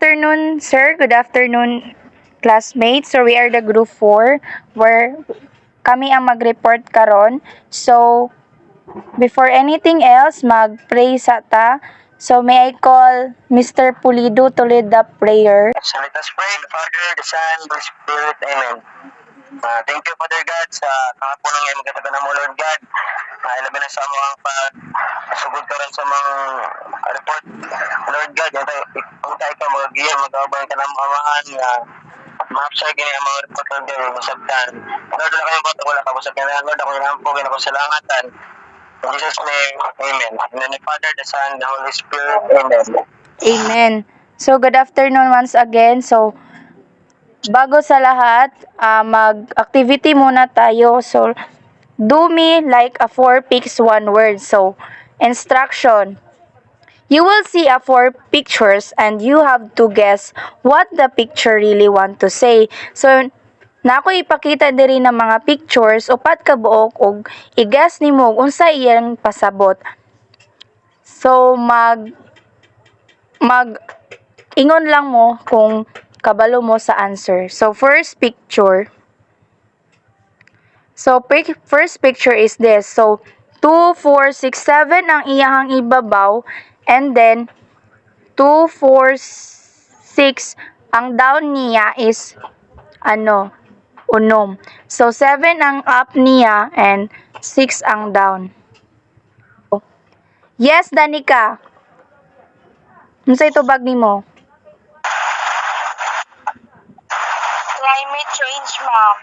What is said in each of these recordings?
afternoon, sir. Good afternoon, classmates. So, we are the group 4 where kami ang mag-report karon. So, before anything else, mag-pray sa ta. So, may I call Mr. Pulido to lead the prayer. So let us pray, the Father, the Son, the Spirit, Amen. Thank you, Father God, sa kahapon ng magkatagan mo, Lord God. Ilabi na sa mo ang pagsugod ka rin sa mga report. Lord God, kung tayo ka mag-iyan, mag-abang ka ng amahan na ma-upside gini ang mga report, Lord God, masagdan. Lord, wala kayong bata, wala ka masagdan. Lord, ako inampugin ako sa langatan. In Jesus' name, Amen. In the name of the Father, the Son, the Holy Spirit, Amen. Amen. So, good afternoon once again. So, bago sa lahat, mag-activity muna tayo. So, do me like a 4 picks 1 word. So, instruction. You will see 4 pictures and you have to guess what the picture really want to say. So, nako ipakita diri ng mga pictures upat ka buok og i-guess nimo unsa iyang pasabot. So, ingon lang mo kung kabalo mo sa answer. So, first picture. So, first picture is this. So, 2, 4, 6, 7 ang iyahang ibabaw. And then, 2, 4, 6, ang down niya is, unom. So, 7 ang up niya and 6 ang down. Yes, Danica. Ano sa ito bag ni mo? Climate change, ma'am.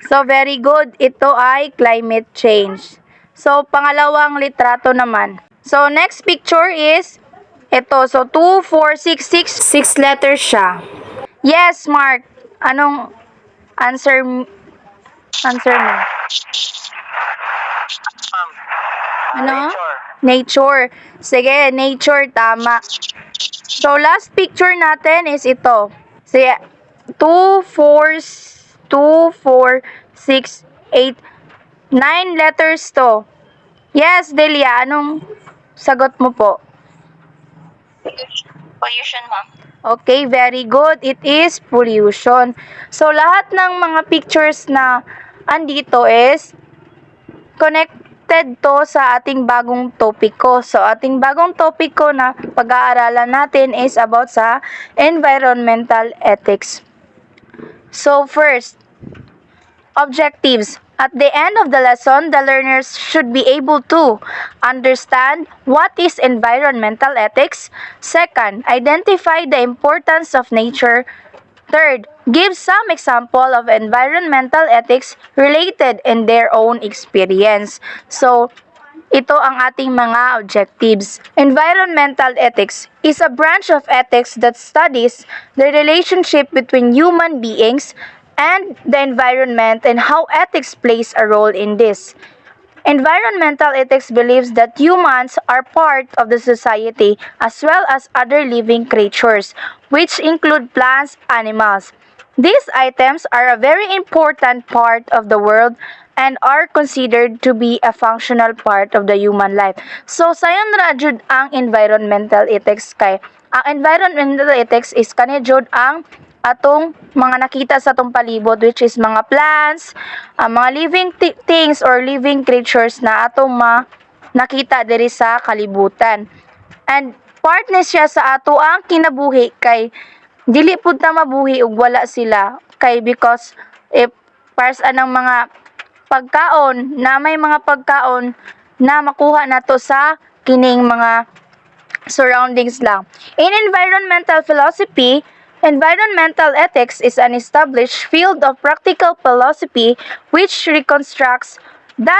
So, very good. Ito ay climate change. So, pangalawang litrato naman. So, next picture is ito. So, 2, 4, 6, 6 letters siya. Yes, Mark. Anong answer mo? Ano? Nature. Sige, nature. Tama. So, last picture natin is ito. Sige, 2, 4, 6, 8, 9 letters to. Yes, Delia. Anong sagot mo po? Pollution, ma'am. Okay, very good. It is pollution. So, lahat ng mga pictures na andito is connected to sa ating bagong topiko. So, ating bagong topiko na pag-aaralan natin is about sa environmental ethics. So, first, objectives. At the end of the lesson, the learners should be able to understand what is environmental ethics. Second, identify the importance of nature. Third, give some example of environmental ethics related in their own experience. So, ito ang ating mga objectives. Environmental ethics is a branch of ethics that studies the relationship between human beings and the environment and how ethics plays a role in this. Environmental ethics believes that humans are part of the society as well as other living creatures, which include plants, animals. These items are a very important part of the world and are considered to be a functional part of the human life. So, sayon ra jud ang environmental ethics kay ang environmental ethics is kani jud ang atong mga nakita sa atong palibot, which is mga plants, mga living things or living creatures na atong nakita diri sa kalibutan. And part na siya sa ato ang kinabuhi kay dili pud ta mabuhi ug wala sila kay because if pars anang mga pagkaon na may mga pagkaon na makuha nato sa kining mga surroundings lang. In environmental philosophy, environmental ethics is an established field of practical philosophy which reconstructs the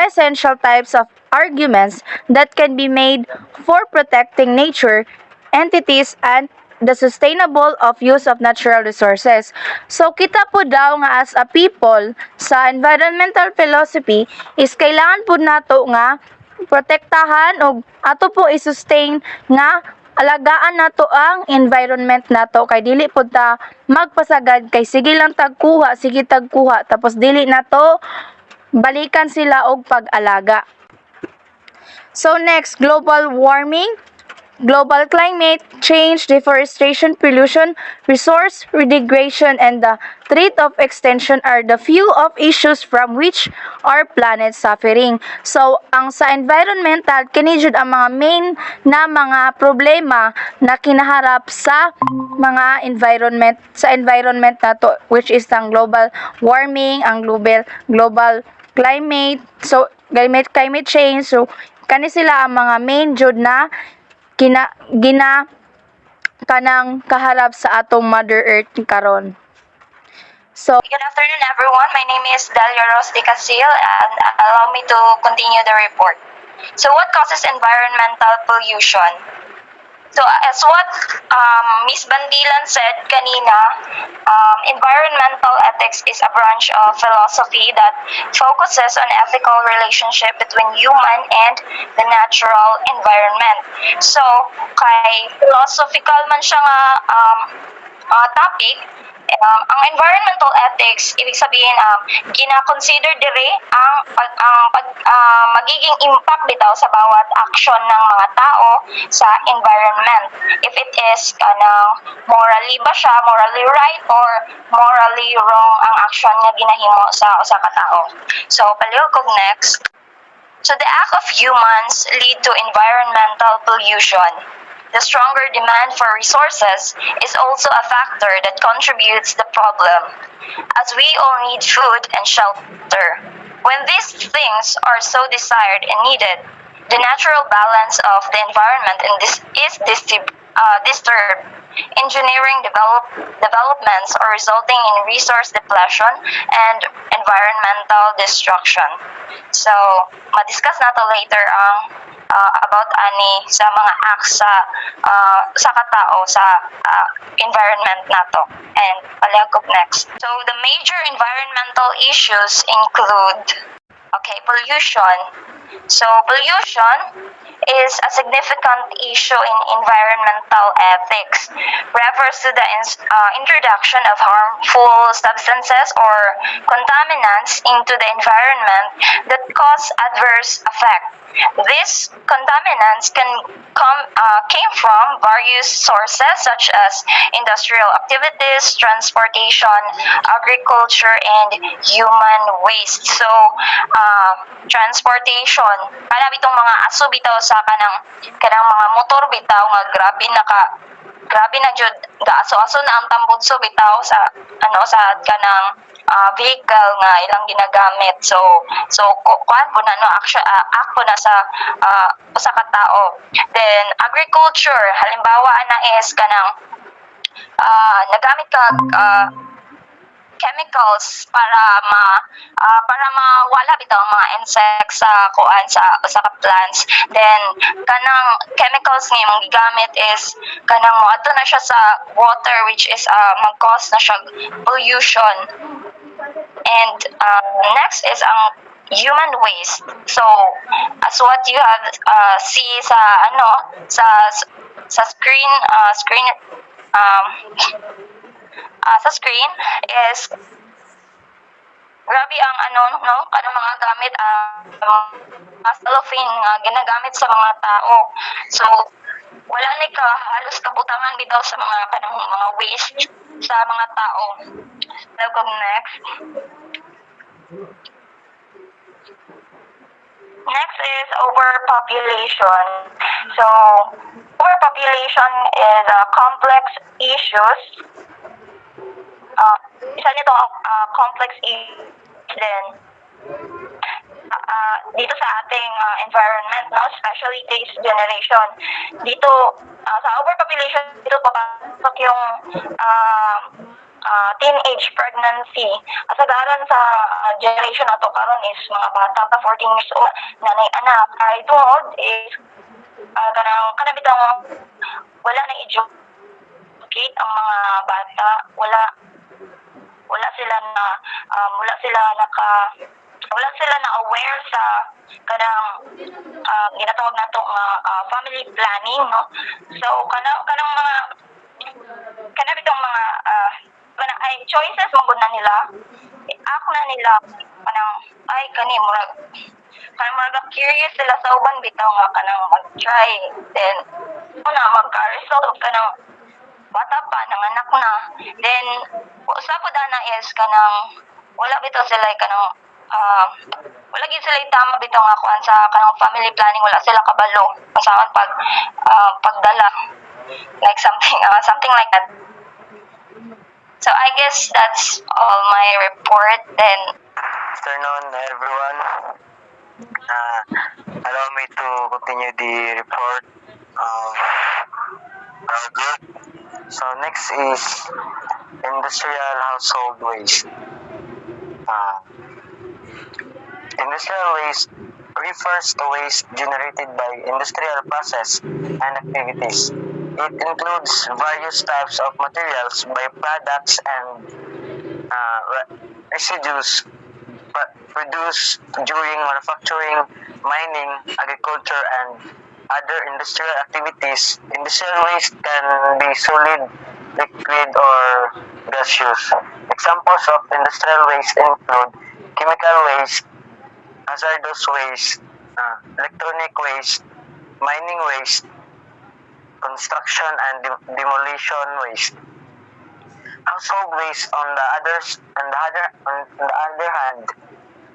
essential types of arguments that can be made for protecting nature, entities, and the sustainable of use of natural resources. So, kita po daw nga as a people sa environmental philosophy is kailangan po nato nga protektahan o ato po i-sustain nga alagaan nato ang environment nato kay dili pud ta magpasagad kay sige lang tagkuha tapos dili nato balikan sila og pag-alaga. So next, global warming. global climate change, deforestation, pollution, resource degradation, and the threat of extinction are the few of issues from which our planet suffering. So, ang sa environmental, kini jud ang mga main na mga problema na kinaharap sa mga environment nato, which is ang global warming, ang global climate, so climate change. So, kani sila ang mga main jud na gina kanang kaharap sa atong Mother Earth karon. So, Good afternoon, everyone. My name is Dalia Ros de Casil, and allow me to continue the report. So, what causes environmental pollution? So, as what Ms. Bandilan said kanina, environmental ethics is a branch of philosophy that focuses on ethical relationship between human and the natural environment. So, kay philosophical man siya nga topic, ang environmental ethics, ibig sabihin, gina-consider dire ang magiging impact bitaw sa bawat action ng mga tao sa environment. If it is morally ba siya, morally right, or morally wrong ang action nga ginahimo sa usa ka tao. So, palihog kog next. So, the act of humans lead to environmental pollution. The stronger demand for resources is also a factor that contributes the problem, as we all need food and shelter. When these things are so desired and needed, the natural balance of the environment is disturbed. Engineering developments are resulting in resource depletion and environmental destruction. So, madiscuss nato later ang about ani sa mga acts sa katao sa environment nato. And palihog next. So, the major environmental issues include pollution. So, pollution is a significant issue in environmental ethics. Refers to the introduction of harmful substances or contaminants into the environment that cause adverse effect. These contaminants came from various sources such as industrial activities, transportation, agriculture, and human waste. So, transportation, kana bitong mga aso bitaw sa kanang mga motor bitaw nga grabe na jud gaaso-aso na ang tambutso bitaw sa sa kanang vehicle nga ilang ginagamit. So kuan po na act po na sa usa ka tao. Then agriculture, halimbawa na is kanang nagamit ka chemicals para mawala bitaw mga insects sa ka plants. Then kanang chemicals nga imong gigamit is kanang moadto na siya sa water, which is mag-cause na siya pollution. And next is ang human waste. So as what you have see sa screen sa screen is grabe ang kanang mga gamit cellophane nga ginagamit sa mga tao. So wala ni ka halos kabutangan bitaw sa mga kanang mga waste sa mga tao. Next. Next is overpopulation. So overpopulation is a complex issues. Isa nito complex issues din dito sa ating environment, especially today's generation. Dito sa overpopulation, dito papasok yung teenage pregnancy. Asagaran sa generation na to karon is mga bata pa 14 years old, nanay anak. Tungod is kanang bitang wala na educate ang mga bata, wala sila na aware sa kanang ginatawag nato nga family planning, no. So kanang mga bitong mga ay choices mo na nila, act na nila kanang ay kani murag curious sila sa uban bitaw nga kanang mag-try, then Una, magka-result ka ng bata pa, nanganak na. Then, sa po na is kanang, wala bitaw sila kanang, wala gid sila tama bitaw nga kuan sa kanang family planning, wala sila kabalo. Usahan pagdala. Like something like that. So I guess that's all my report. Then, Afternoon, everyone. Allow me to continue the report of our group. So next is industrial household waste. Industrial waste refers to waste generated by industrial process and activities. It includes various types of materials, byproducts, and residues produced during manufacturing, mining, agriculture, and other industrial activities. Industrial waste can be solid, liquid, or gaseous. Examples of industrial waste include chemical waste, hazardous waste, electronic waste, mining waste, construction and demolition waste. Household waste, on the other hand,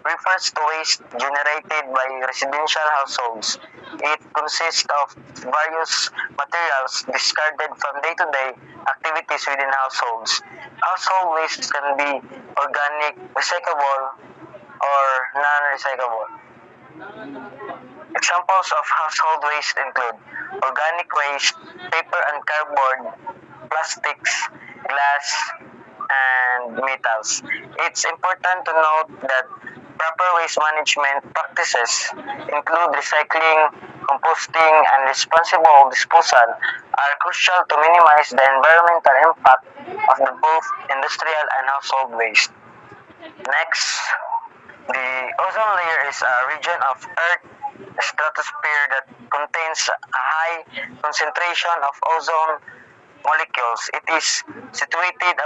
refers to waste generated by residential households. It consists of various materials discarded from day-to-day activities within households. Household waste can be organic, recyclable, or non-recyclable. Examples of household waste include organic waste, paper and cardboard, plastics, glass, and metals. It's important to note that proper waste management practices include recycling, composting, and responsible disposal are crucial to minimize the environmental impact of the both industrial and household waste. Next, the ozone layer is a region of Earth stratosphere that contains a high concentration of ozone molecules. It is situated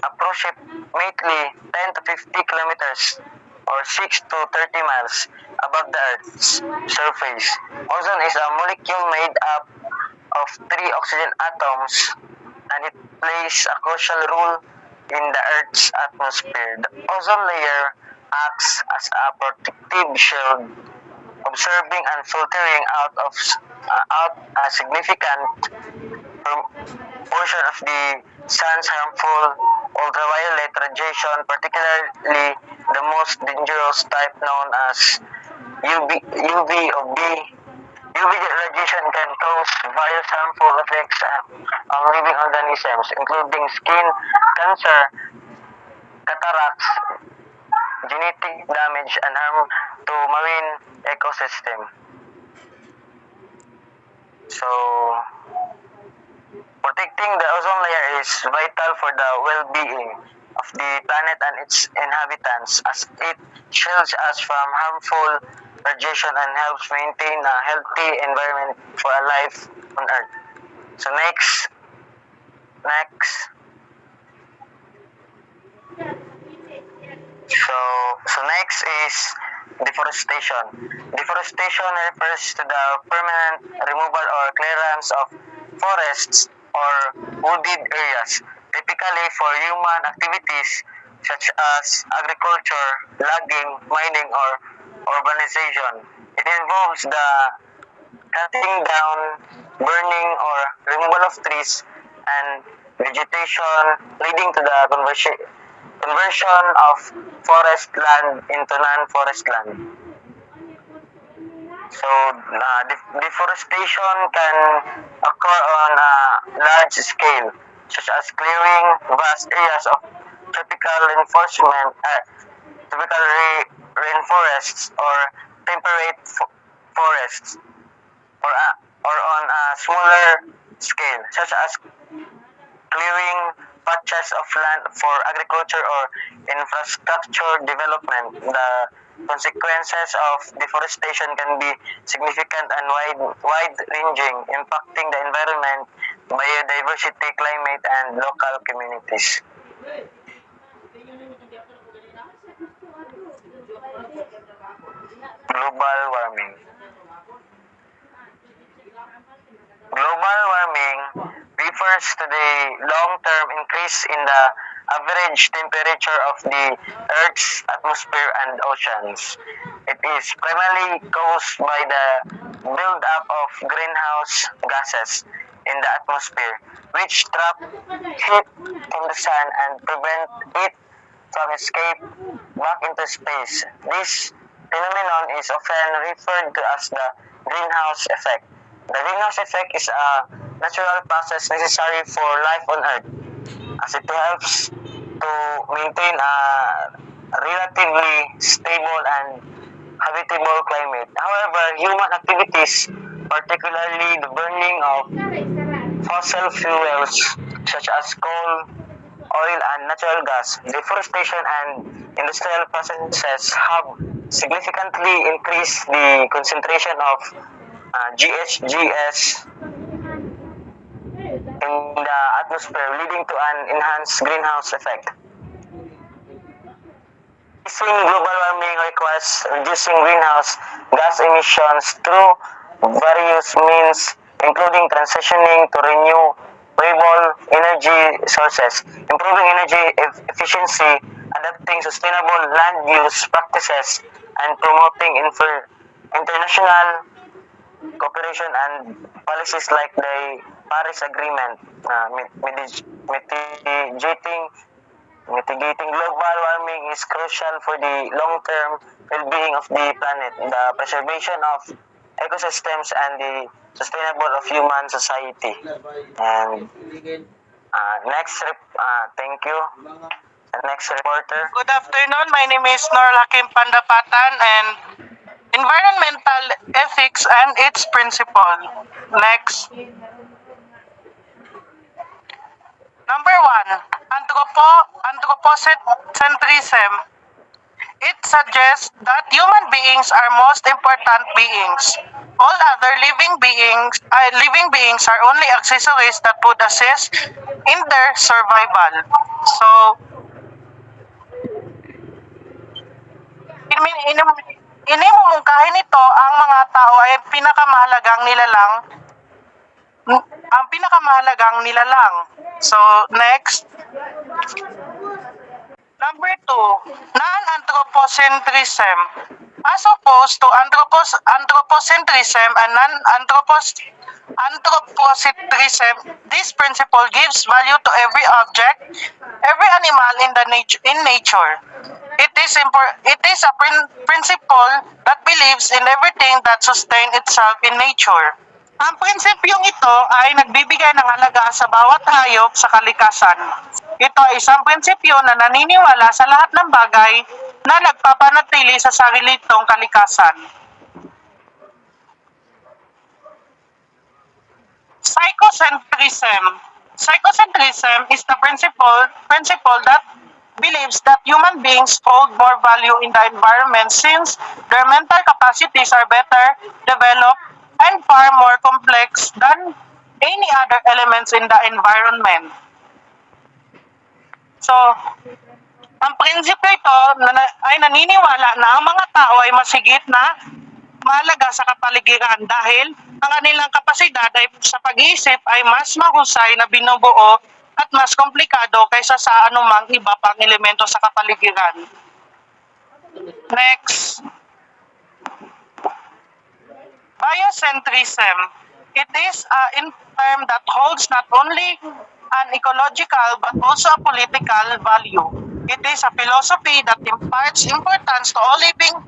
approximately 10 to 50 kilometers or 6 to 30 miles above the Earth's surface. Ozone is a molecule made up of 3 oxygen atoms, and it plays a crucial role in the Earth's atmosphere. The ozone layer acts as a protective shield, absorbing and filtering out a significant portion of the sun's harmful ultraviolet radiation, particularly the most dangerous type known as UV or B. UV radiation can cause various harmful effects on living organisms, including skin cancer, cataracts, genetic damage, and harm to marine ecosystem. So, protecting the ozone layer is vital for the well-being of the planet and its inhabitants, as it shields us from harmful radiation and helps maintain a healthy environment for a life on Earth. So next. So next is deforestation. Deforestation refers to the permanent removal or clearance of forests or wooded areas, typically for human activities such as agriculture, logging, mining, or urbanization. It involves the cutting down, burning, or removal of trees and vegetation, leading to the conversion of forest land into non-forest land. So, deforestation can occur on a large scale, such as clearing vast areas of tropical rainforests or temperate forests, or on a smaller scale, such as clearing patches of land for agriculture or infrastructure development. The consequences of deforestation can be significant and wide-ranging, impacting the environment, biodiversity, climate, and local communities. Global warming. Global global warming refers to the long-term increase in the average temperature of the Earth's atmosphere and oceans. It is primarily caused by the buildup of greenhouse gases in the atmosphere, which trap heat from the sun and prevent it from escape back into space. This phenomenon is often referred to as the greenhouse effect. The greenhouse effect is a natural process necessary for life on Earth, as it helps to maintain a relatively stable and habitable climate. However, human activities, particularly the burning of fossil fuels such as coal, oil, and natural gas, deforestation, and industrial processes have significantly increased the concentration of GHGs in the atmosphere, leading to an enhanced greenhouse effect. Reducing global warming requires reducing greenhouse gas emissions through various means, including transitioning to renewable energy sources, improving energy efficiency, adopting sustainable land use practices, and promoting international cooperation and policies like the Paris Agreement, mitigating global warming is crucial for the long-term well-being of the planet, the preservation of ecosystems, and the sustainable of human society. And thank you. Next reporter. Good afternoon. My name is Nor Hakim Pandapatan and environmental ethics and its principle. Next. Number one, anthropocentrism. It suggests that human beings are most important beings. All other living beings are only accessories that would assist in their survival. So, inimumungkahi nito ang mga tao ay pinakamahalagang nilalang. So, next. Number two, non-anthropocentrism. As opposed to anthropocentrism and non-anthropocentrism, this principle gives value to every object, every animal in nature. It is a principle that believes in everything that sustains itself in nature. Ang prinsipyong ito ay nagbibigay ng halaga sa bawat hayop sa kalikasan. Ito ay isang prinsipyo na naniniwala sa lahat ng bagay na nagpapanatili sa sarili nitong kalikasan. Psychocentrism. Psychocentrism is the principle that believes that human beings hold more value in the environment since their mental capacities are better developed and far more complex than any other elements in the environment. So, ang prinsipyo ito ay naniniwala na ang mga tao ay masigit na mahalaga sa kapaligiran dahil ang kanilang kapasidad ay sa pag-iisip ay mas mahusay na binubuo at mas komplikado kaysa sa anumang iba pang elemento sa kapaligiran. Next. Biocentrism. It is a term that holds not only an ecological but also a political value. It is a philosophy that imparts importance to all living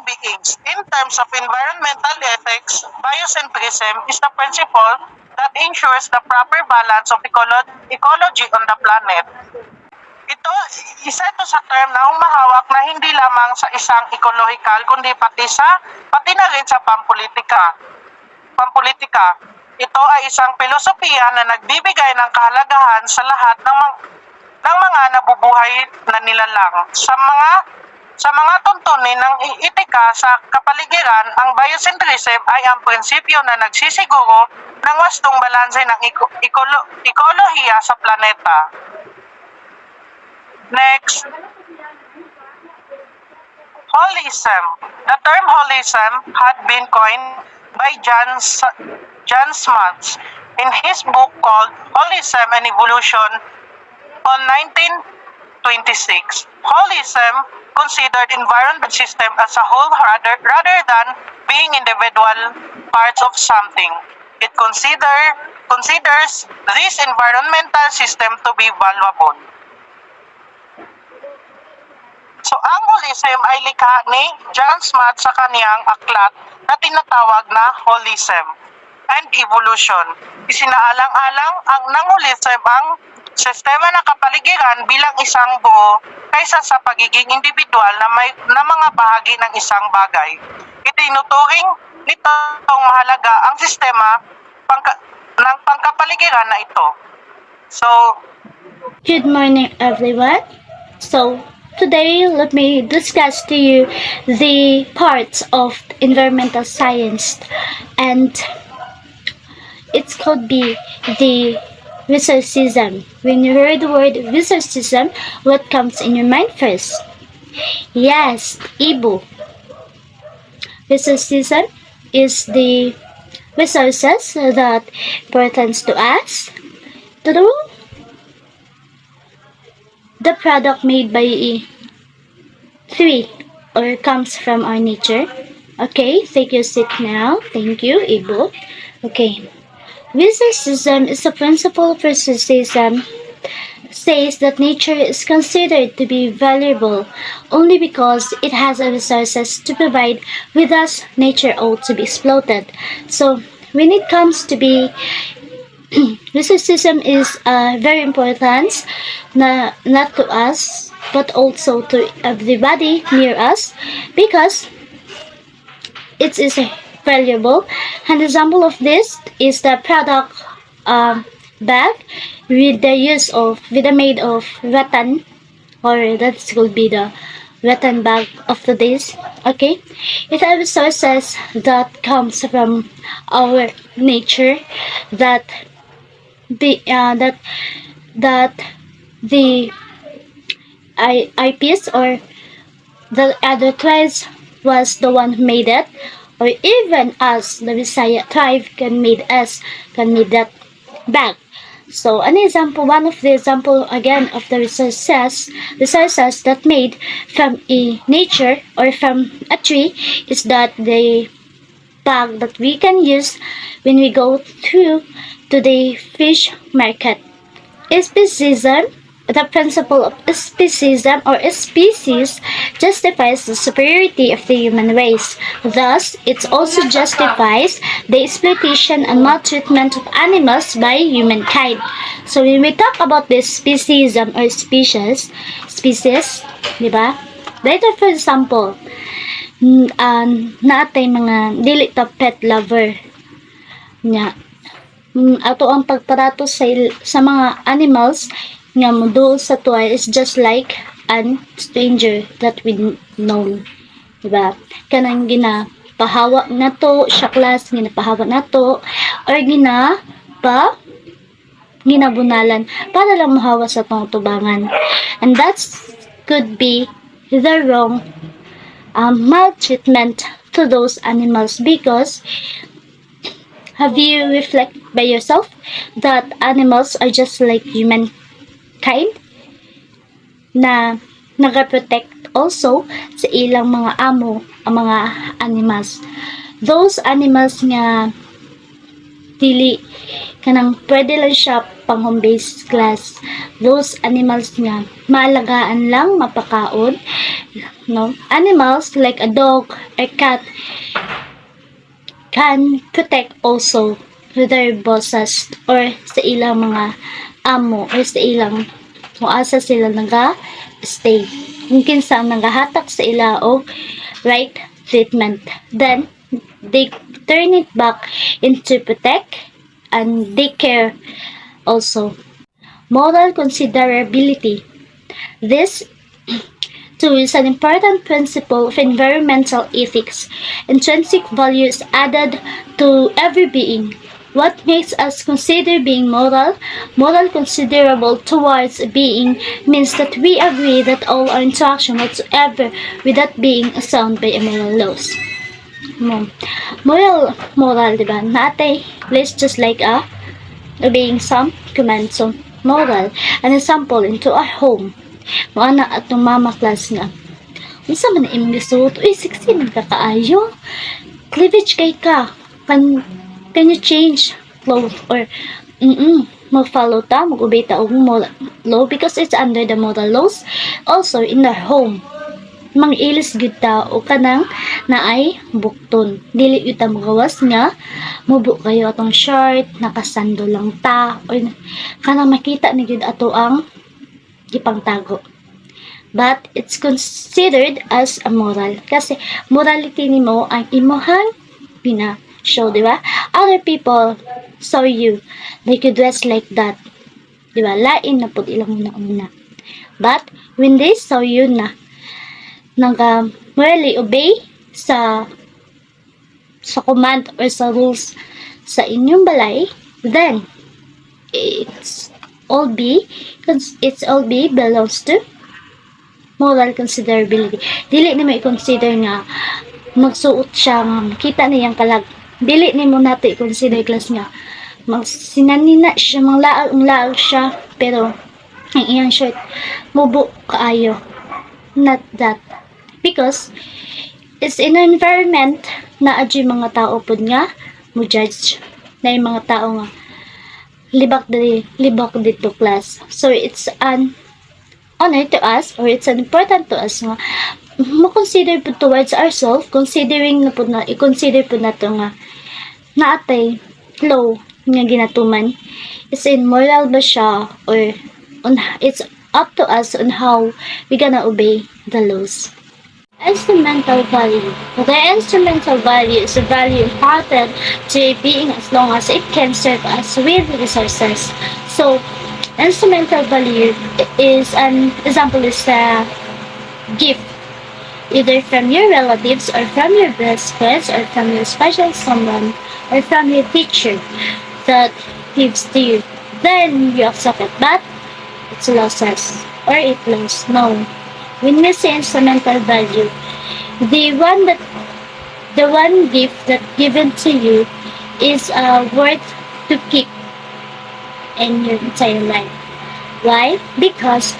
beings. In terms of environmental ethics, biocentrism is the principle that ensures the proper balance of ecology on the planet. Isa ito sa term na humahawak na hindi lamang sa isang ecological kundi pati na rin sa pampolitika. Ito ay isang filosofiya na nagbibigay ng kahalagahan sa lahat ng mga nabubuhay na nilalang. Sa mga tuntunin ng etika sa kapaligiran, ang biocentrism ay ang prinsipyo na nagsisiguro ng wastong balanse ng ekolohiya sa planeta. Next. Holism. The term holism had been coined by John Smuts in his book called Holism and Evolution on 1926. Holism considered environment system as a whole rather than being individual parts of something. It considers this environmental system to be valuable. So, ang holism ay likha ni John Smuts sa kaniyang aklat na tinatawag na Holism and Evolution. Isinaalang-alang ang ng holism ang sistema ng kapaligiran bilang isang buo kaysa sa pagiging individual na mga bahagi ng isang bagay. Itinuturing nitong mahalaga ang sistema ng pangkapaligiran na ito. So, Good morning, everyone. So, today, let me discuss to you the parts of environmental science, and it could be the resourcism. When you hear the word resourcism, what comes in your mind first? Yes, Ibu. Resourcism is the resources that pertains to us through the product made by three or comes from our nature. Okay, take your seat now. Thank you, Ibu. Okay. Resourcism is a principle of resourcism says that nature is considered to be valuable only because it has the resources to provide with us. Nature ought to be exploited. So when it comes to be resourcism is very important, not to us but also to everybody near us, because it is valuable. An example of this is the product bag with the made of rattan, or that could be the rattan bag of today's. Okay, it has resources that comes from our nature, that the IPs or the other tribes was the one who made it, or even us, the Visaya tribe, can made that bag. So one of the example again of the resources that made from a nature or from a tree is that the bag that we can use when we go through to the fish market. Speciesism, the principle of speciesism or species, justifies the superiority of the human race. Thus, it also justifies the exploitation and maltreatment of animals by humankind. So, when we talk about this speciesism or species, di ba? Dito, for example, natay mga dili ta pet lover nya. Ato ang pagtrato sa mga animals nga moduol sa tuwa is just like an stranger that we know, diba? Kanang ginapahawa na to siya class, ginapahawa na to, or ginabunalan para lang mahawa sa tong tubangan, and that could be the wrong maltreatment to those animals, because have you reflect by yourself that animals are just like humankind na nagaprotect also sa ilang mga amo, ang mga animals. Those animals nga dili kanang pwede lang siya pang home based class. Those animals nga maalagaan lang, mapakaon, no? Animals like a dog or cat can protect also their bosses or sa ilang mga amo or sa ilang kung asa sila naga-stay. Kung kinsa nagahatak sa ila og right treatment, then they turn it back into protect and they care also. Moral considerability. This too is an important principle of environmental ethics. Intrinsic value is added to every being. What makes us consider being moral considerable towards a being means that we agree that all our interaction whatsoever with that being is sound by moral laws. moral, diba? Natay list just like obeying some commands. So, moral. An example, into our home. Mga na atong mama class nga. Unsa man imong gisuot? Uy, sexy man ka kaayo. Cleavage kay ka. Can you change clothes or mag-follow ta, mag-obey ta og moral law because it's under the moral laws. Also, in our home, mang-ilis gyud ta o kanang naay bukton. Dili gyud ta magawas nga mubo kayo atong shirt, nakasando lang ta or kanang makita ni gyud ato ang gipangtago. But it's considered as a moral kasi morality nimo ang imuhang show, di ba? Other people saw you, they could dress like that, di ba? Lain na po ilang una. But when they saw you na morally obey sa command or sa rules sa inyong balay, then it's all be belongs to moral considerability. Dili na may consider nga magsuot siya nga makita na yung kalag. Dili ni mo natin i-consider class nga sinanina siya, laag siya, pero ang iyang shirt mubo kaayo. Not that. Because it's in an environment na adyo mga tao pod nga mo judge na yung mga tao nga libak dito class. So it's an honor to us or it's an important to us nga mo-consider po towards ourselves, considering na po na, i-consider po na ito nga naatay law nga ginatuman. It's immoral ba siya or it's up to us on how we gonna obey the laws. Instrumental value. The instrumental value is a value important to a being as long as it can serve us with resources. So, instrumental value is an example is a gift, either from your relatives or from your best friends or from your special someone or from your teacher that gives to you. Then you accept it, but it's losses or it lost. No. When we say instrumental value, the one gift that given to you is worth to keep in your entire life. Why? Because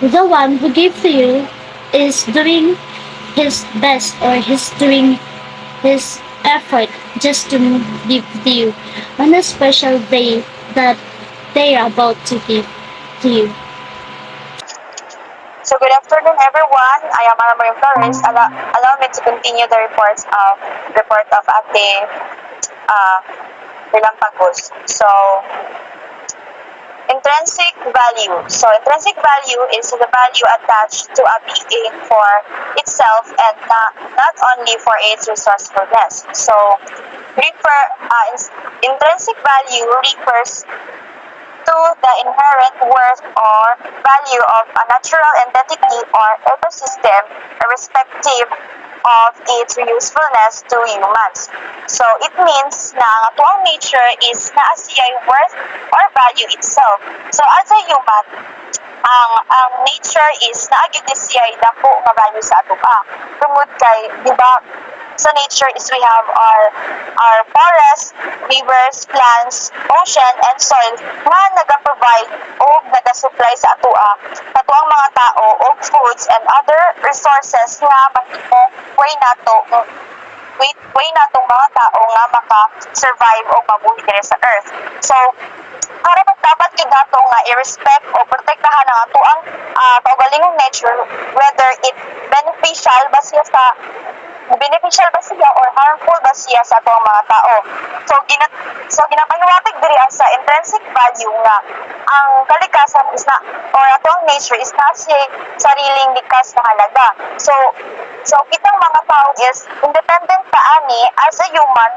the one who gave to you is doing his best or he's doing his effort just to give to you on a special day that they are about to give to you. So good afternoon, everyone. I am Ana Marie Flores. Allow me to continue the report of Ate Relampagos. So, intrinsic value. So, intrinsic value is the value attached to a being for itself and not only for its resourcefulness. So, intrinsic value refers to the inherent worth or value of a natural entity or ecosystem, irrespective of its usefulness to humans. So, it means na ang atuang nature is naa siya'y worth or value itself. So, as a human, ang nature is naagid siya'y dako nga value sa atua. Tungod kay, di ba, sa nature is we have our forests, rivers, plants, ocean, and soil na nagaprovide o nagasupply sa atua katuang mga tao og foods and other resources nga mahimo way natong mga tao nga maka-survive o mabuhi diri sa earth. So, para dapat gid nato nga i-respect o protektahan ang atuang kaugalingong nature, whether it beneficial ba siya or harmful ba siya sa atong mga tao. So ginapahiwatig diri sa intrinsic value nga ang kalikasan is na or atong nature is na siya sariling likas na halaga. So kitang mga tao is independent ta ani as a human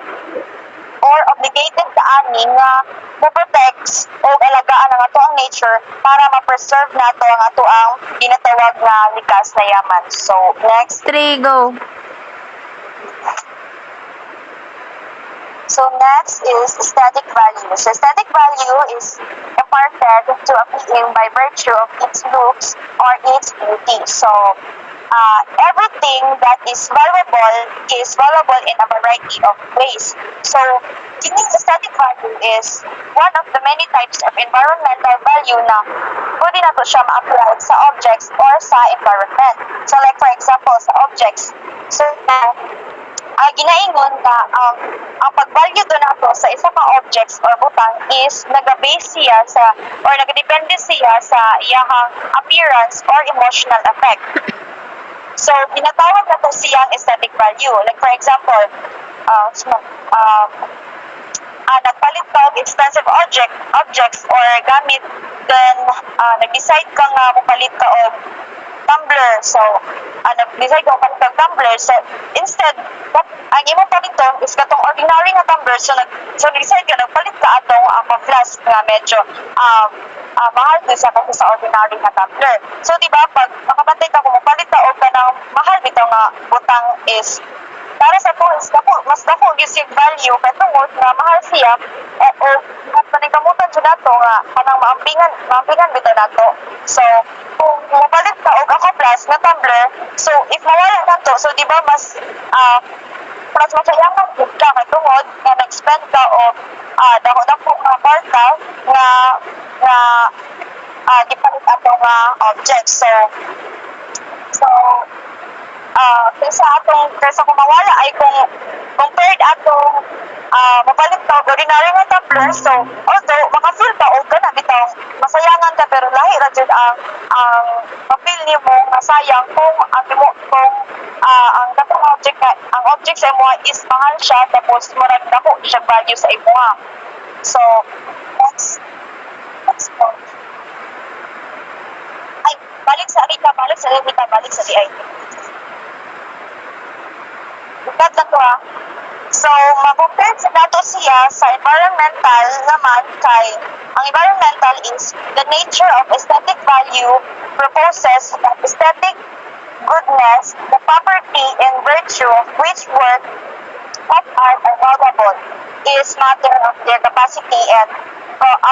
or obligated ta ani nga mo-protect o alagaan ang atoang nature para ma-preserve nato ang atoang ginatawag na likas na yaman. So next. 3, go. So next is aesthetic value. So aesthetic value is imparted to a being by virtue of its looks or its beauty. So everything that is valuable in a variety of ways. So, giving aesthetic value is one of the many types of environmental value na pwede na to siya ma-apply sa objects or sa environment. So, like for example, sa objects. So, ginaingon na ang pag-value do nato sa isa ka objects or butang is naga-base siya sa or nagadepende siya sa iyahang appearance or emotional effect. So, tinatawag na to siyang aesthetic value. Like for example, nagpalit ka og expensive objects or gamit, then nag-decide ka nga mupalit ka og tumbler. So, nag-decide ka mupalit ka og tumbler. So, instead, ang imong paliton is katong ordinary nga tumbler. So, nag-decide ka, nagpalit ka atong flask nga medyo mahal din siya kasi sa ordinary nga tumbler. So, diba, pag makabantay ka kung mupalit ka og kanang mahal bitaw nga butang is para sa to is mas dako gives yung value katungod na mahal siya o paningkamutan siya nato nga kanang maampingan bitaw nato. So kung mapalit ka og ako plus na tumbler, so if mawala nato, so di ba mas masayangan gud ka katungod nga nag-spend ka og dako nga kwarta nga gipalit ato nga object. So kaysa kung mawala ay kung compared atong mapalit ka og ordinary nga tumbler, so although makafeel ka og kana bitaw masayangan ka pero lahi ra jud ang mapil nimo nga sayang kung ang katong object sa imo is mahal siya tapos murag dako siya value sa imo. So next point. Ay, balik sa di. Bukat na to ha. So, mag-compare sa nato siya sa environmental naman kay ang environmental is the nature of aesthetic value proposes that aesthetic goodness, the property and virtue of which work of art are valuable is matter of their capacity and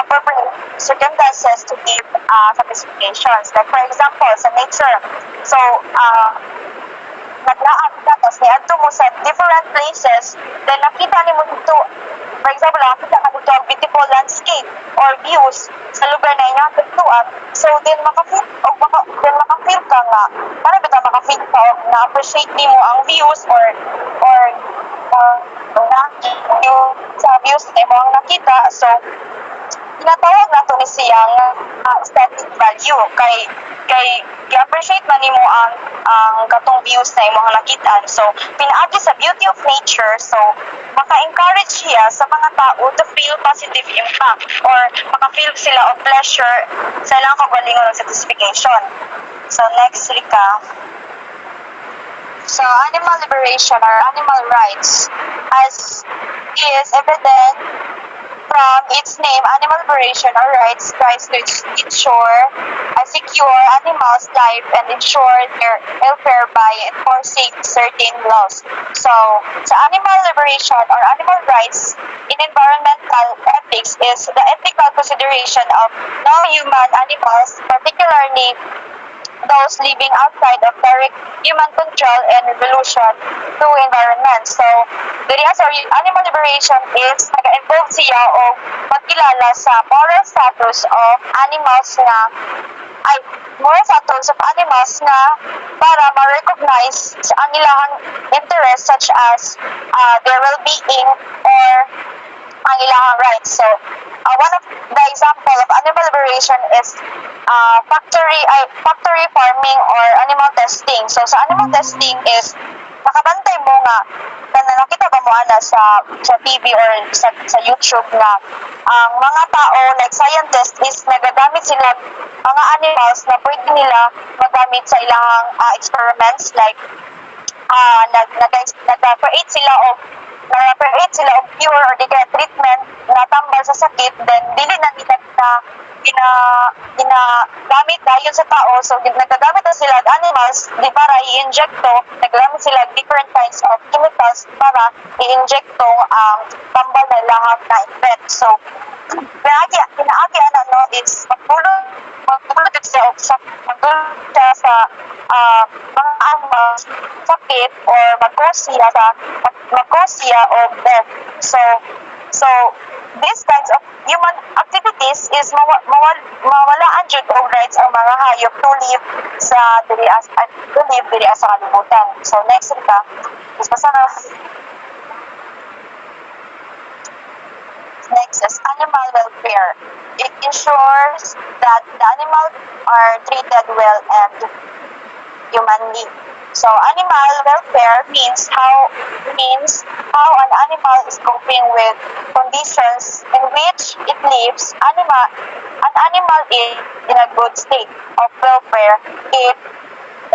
appropriate circumstances to give satisfactions. Like for example, sa nature. So, naglaan ka, tapos niadto mo sa different places, then nakita ni mo dito, for example, nakita ka dito ang beautiful landscape or views sa lugar na inyong tagtuan, so then makafeel ka nga, para ba makafeel ka o na-appreciate ni mo ang views or yung sa views na mo ang nakita, so tinatawag nato ni siyang aesthetic value kay i-appreciate man nimo ang katong views na imong nakitaan. So pinaagi sa beauty of nature, so maka-encourage siya sa mga tao to feel positive impact or maka-feel sila of pleasure sa ilang kagalingon ng satisfaction. So next, Rika. So animal liberation or animal rights as is evident from its name, animal liberation or rights tries to ensure a secure animals' life and ensure their welfare by enforcing certain laws. So, sa animal liberation or animal rights in environmental ethics is the ethical consideration of non-human animals, particularly those living outside of direct human control and revolution to environment. So, diri sa animal liberation is nag-involve siya o magkilala sa moral status of animals na para ma-recognize sa ang ilang interests such as their well-being or ang ilang rights. So, one of the example of animal liberation is factory farming or animal testing. So, sa animal testing is nakabantay mo nga nakita ba mo sa TV or sa YouTube na ang mga tao like scientists is nagagamit sila mga animals na pwede nila magamit sa ilang experiments like nag-create sila o cure or di kaya treatment na tambal sa sakit, then dili na nila ginagamit dayon sa tao. So nagagamit na sila animals di para i-inject to, nagagamit sila different kinds of chemicals para i-inject to tambal na lahat na effect. So pinaagi is magdulot siya sa mga animals sakit or magkosiya o death. So these kinds of human activities is mawalaan jud og rights ang mga hayop to live diri sa kalibutan. So next ka is next is animal welfare. It ensures that the animals are treated well and humanly. So animal welfare means how an animal is coping with conditions in which it lives. An animal is in a good state of welfare. It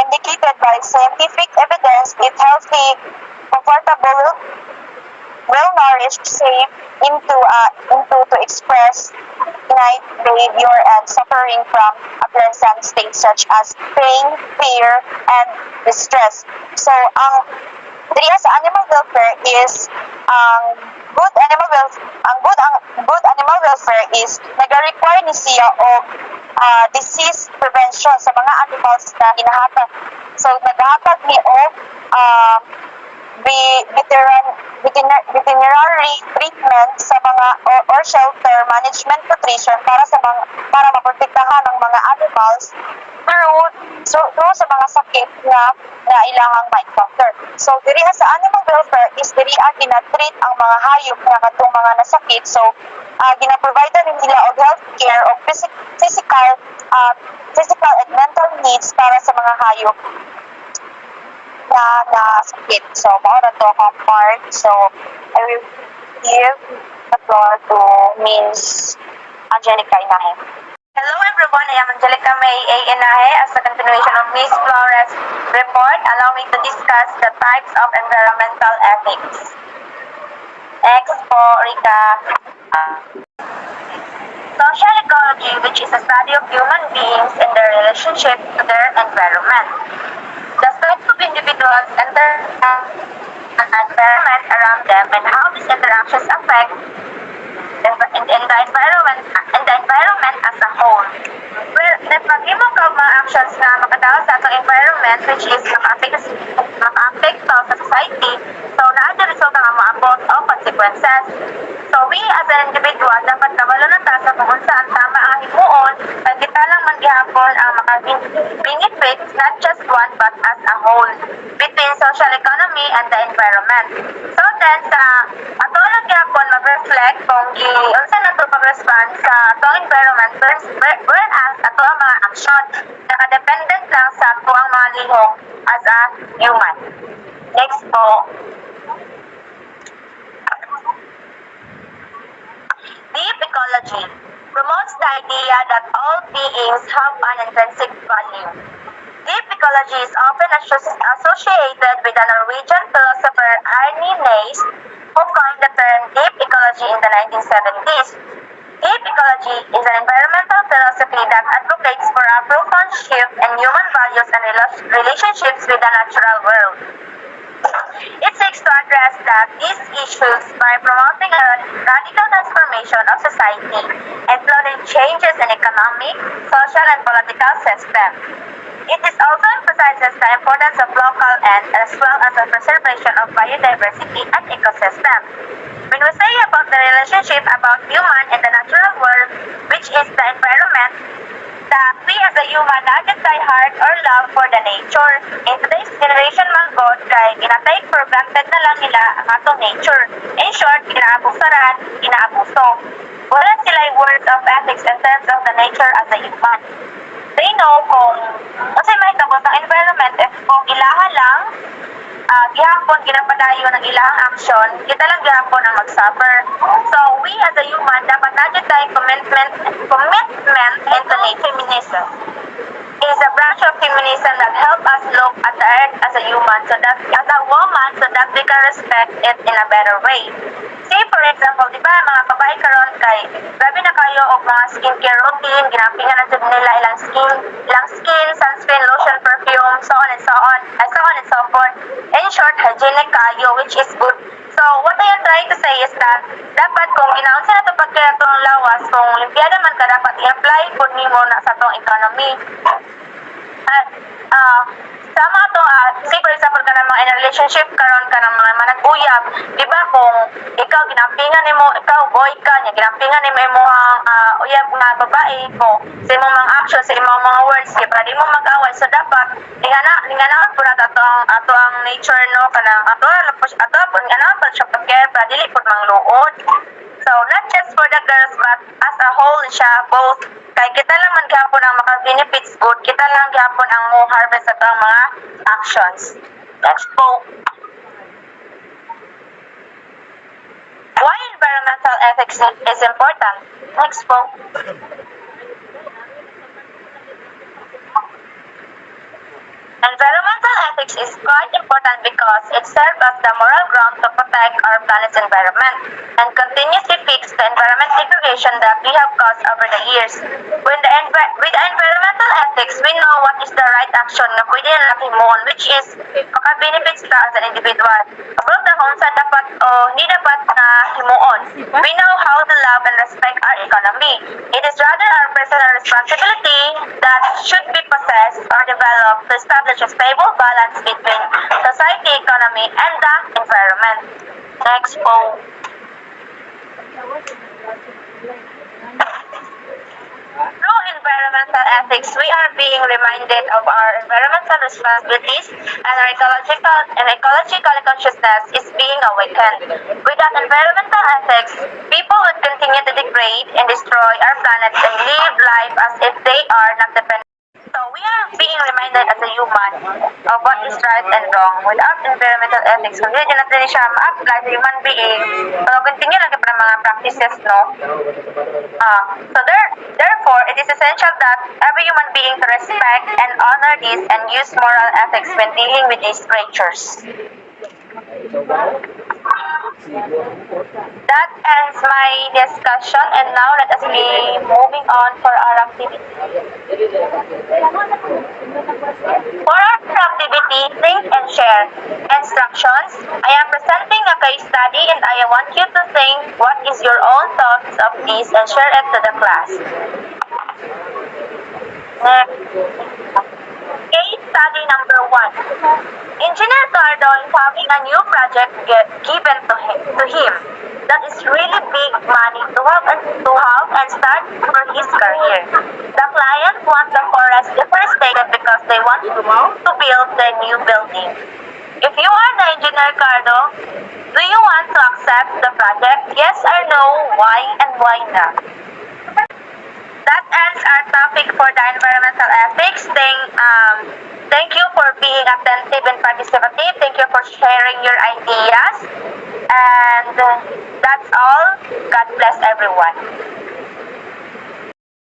indicated by scientific evidence, it healthy, comfortable, well nourished, safe to express night behavior and suffering from apprehensive states such as pain, fear, and distress. So diri sa animal welfare is good animal welfare is nag-require ni siya og disease prevention sa mga animals na hinahatag. So naghahatag ni og veterinary treatment sa mga or shelter management nutrition para maprotektahan ang mga animals through sa mga sakit na ilahang ma-encounter. So diri sa animal welfare is diri ginatreat ang mga hayop nga kadtong mga nasakit. So ginaprovide nila og health care o physical and mental needs para sa mga hayop na sakit. So, mao na to akong part. So, I will give the floor to Ms. Angelica Inahe. Hello everyone, I am Angelica May A. Inahe. As a continuation of Ms. Flores' report, allow me to discuss the types of environmental ethics. Next po, Rika. Social ecology, which is a study of human beings and their relationship to their environment. The study of individuals and their environment around them and how these interactions affect the environment as a whole. Well, nagpag-imo ka mga actions na makadaot sa atong environment which is maka-affect sa society, so naa result nga maabot o consequences. So we as an individual dapat nabalo na ta sa kung unsa ang tama ang himuon kay kita lang man gihapon ang maka-benefit not just one but as a whole between social economy and the environment. So then sa ato lang gihapon mag-reflect kung unsa nato pag-respond sa atong environment whereas ato ang mga action naka-dependent lang sa ato ang mga lihok as a human. Next po. Deep ecology promotes the idea that all beings have an intrinsic value. Deep ecology is often associated with the Norwegian philosopher Arne Naess, who coined the term deep ecology in the 1970s. Deep ecology is an environmental philosophy that advocates for a profound shift in human values and relationships with the natural world. It seeks to address these issues by promoting a radical transformation of society, including changes in economic, social, and political system. It is also emphasizes the importance of local and as well as the preservation of biodiversity and ecosystem. When we say about the relationship about human and the natural world, which is the environment, that we as a human not try hard or love for the nature. In today's generation man god, kay ginatake for granted na lang nila ang atong nature. In short, inaabusaran, inaabuso. Wala sila words of ethics in terms of the nature as a human. They know kung kasi may tapos ang environment if kung ilaha lang gihapon ginapadayon ng ilang action, kita lang gihapon ang mag-suffer. So, we as a human, dapat natin tayong commitment into feminism. It is a branch of feminism that help us look at the earth as a human, so that as a woman, so that we can respect it in a better way. Say for example, di ba mga babae karon kay grabe na kayo og mga skincare routine, ginapingan na jud nila ilang skin, sunscreen, lotion, perfume, so on and so forth. In short, hygienic kayo, which is good. So, what I am trying to say is that dapat kung ginaon sa nato pagkaya itong lawas, kung limpiada man ka, dapat i-apply po nimo na sa itong economy. At sa mga to, say for example ka ng mga in a relationship karon ka ng mga manag-uyab, di ba kung ikaw ginampingan nimo, ikaw boy ka niya, ginampingan nimo imong uyab nga babae ko sa imong mga actions, sa imong mga words, kaya para di mo mag-away, so dapat inganaon po nato ato ang nature no kanang ato po inganaon pa siya pag-care para dili po mangluod. So, not just for the girls, but as a whole siya, both. Kay kita lang man gihapon ang maka-benefits good, kita lang gihapon ang mo harvest sa ang mga actions. Next po. Why environmental ethics is important? Next po. Environmental ethics is quite important because it serves as the moral ground to protect our planet's environment and continuously fix the environment degradation that we have caused over the years. With the environmental ethics, we know what is the right action na pwede na natin mohon, which is maka-benefits ka as an individual. Above the home sa dapat o hindi dapat na himuon. We know how to love and respect our economy. It is rather our personal responsibility that should be possessed or developed to establish a stable balance between society, economy, and the environment. Next po. Through environmental ethics, we are being reminded of our environmental responsibilities and our ecological consciousness is being awakened. Without environmental ethics, people would continue to degrade and destroy our planet and live life as if they are not dependent. So we are being reminded as a human of what is right and wrong. Without environmental ethics, kung hindi natin siya ma-apply sa human being, so continue lang yung mga practices, no? So therefore, it is essential that every human being to respect and honor this and use moral ethics when dealing with these creatures. That ends my discussion, and now let us be moving on for our activity. For our activity, think and share. Instructions. I am presenting a case study and I want you to think what is your own thoughts of this and share it to the class. Case study number 1. Engineer Cardo is having a new project given to him that is really big money to have and start for his career. The client wants the forest deforested because they want to build the new building. If you are the engineer Cardo, do you want to accept the project? Yes or no? Why and why not? That ends our topic for the environmental ethics. Thank you for being attentive and participative. Thank you for sharing your ideas. And that's all. God bless everyone.